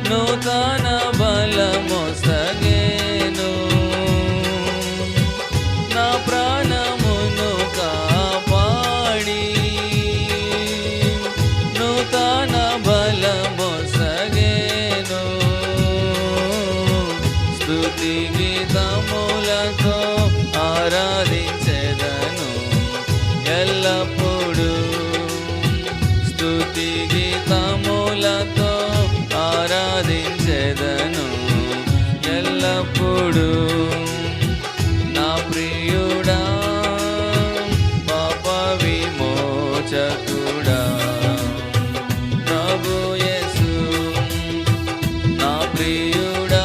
నూతన బలమొసగేను. నా ప్రాణమును కాపాడి నూతన బలమొసగేను. స్తుతి గీతములతో ఆరాధించెదను ఎల్లప్పుడూ. స్తుతి గీతములతో ఆరాధించెదను ఎల్లప్పుడూ. నా ప్రియుడా పాప విమోచకుడా ప్రభు యేసు. నా ప్రియుడా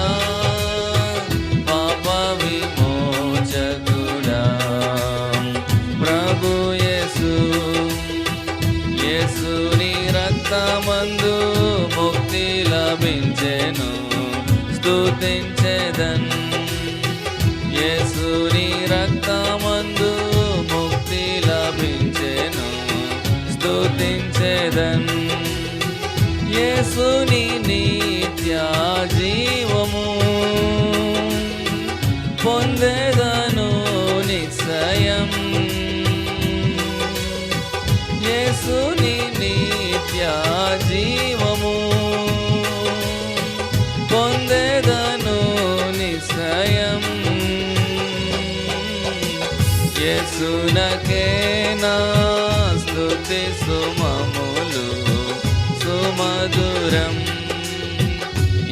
పాప విమోచకుడా ప్రభు యేసు. యేసుని రక్తమందు ముక్తి లభించెను స్తుతించెదన్. యేసుని రక్తమందు ముక్తి లభించెను స్తుతించెదన్. యేసుని నిత్య జీవము పొందెదను నిశ్చయం. యేసుని నిత్య జీవము పొందెదను నిశ్చయం. యేసునకే నా స్తుతి సుమములు సుమధురం.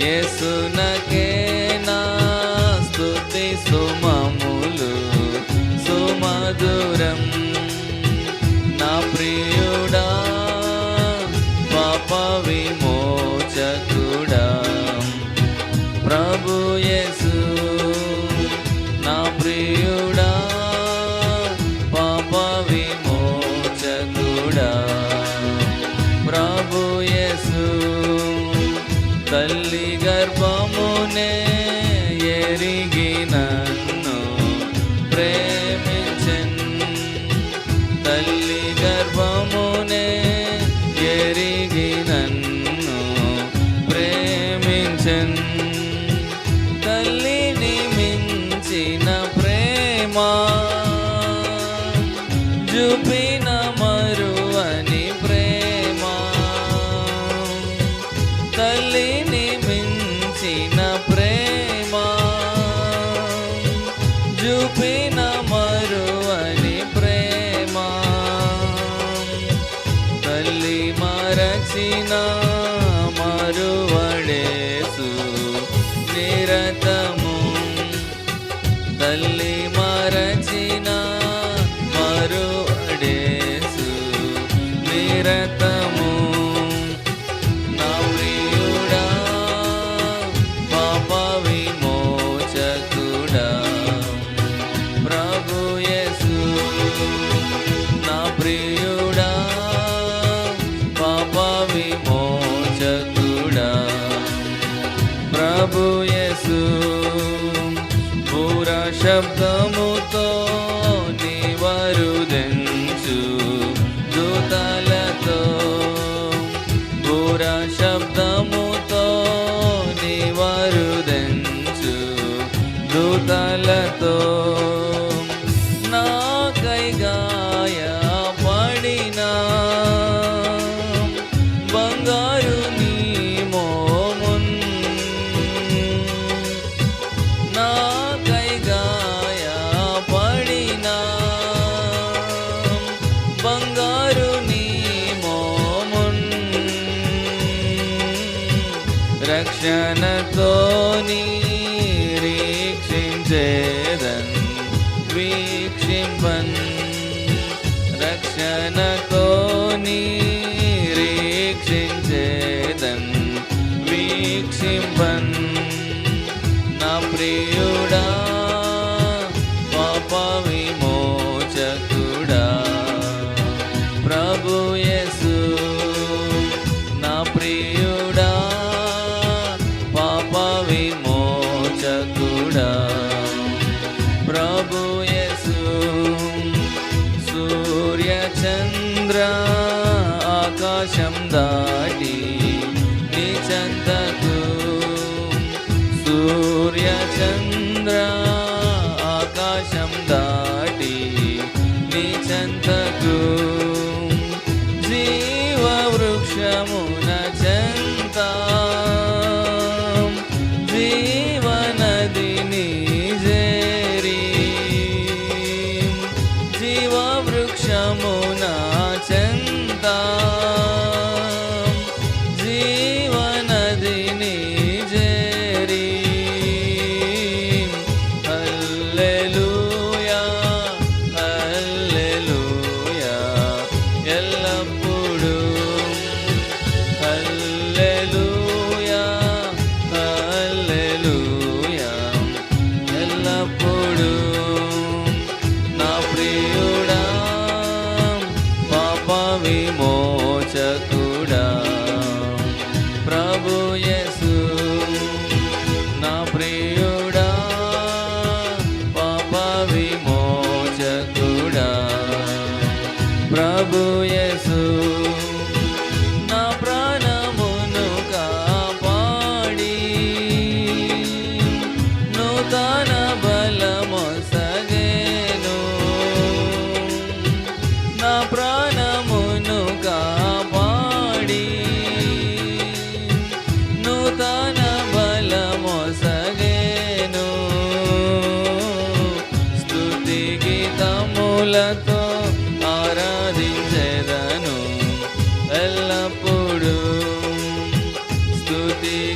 యేసునకే నా స్తుతి సుమములు సుమధురం. నా ప్రియుడా పాప విమోచకుడా ప్రభు యేసు. నా ప్రియుడా పాప విమోచకుడా ప్రభు యేసు. తల్లి గర్భమునే ఎరిగి నన్ను ప్రేమించెన్. తల్లి గర్భమునే ఎరిగి నన్ను ప్రేమించెన్. తల్లిని మించిన ప్రేమ చూపిన మరువని ప్రేమ. తల్లిని మించిన ప్రేమ చూపిన మరువని ప్రేమ. తల్లి మరచిన మరువడేసు నిరతము. తల్లి మరచిన మరువడేసు నిరతము. నా ప్రియుడా పాప విమోచకుడా ప్రభు యేసు. నా ప్రియుడా పాప విమోచకుడా ప్రభు యేసు. పూర శబ్దముతో నివరుదెంచు దూతలతో. పూర శబ్దముతో నివరుదెంచు దూతలతో. నాకై గాయపడిన బంగారు నీ మోమున్. నాకై గాయపడిన బంగారు నీ మోమున్. రక్షణతో నిరీక్షించేదన్ వీక్షింపన్. రక్షణతో నిరీక్షించేదన్ వీక్షింపన్. నా ప్రియుడా పాప విమోచకుడా ప్రభు యేసు. నా ప్రియుడా పాప విమోచకుడా ప్రభు యేసు. సూర్య చంద్ర ఆకాశం దాటి నీ చెంతకు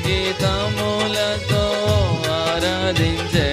గీతములతో ఆరాధించే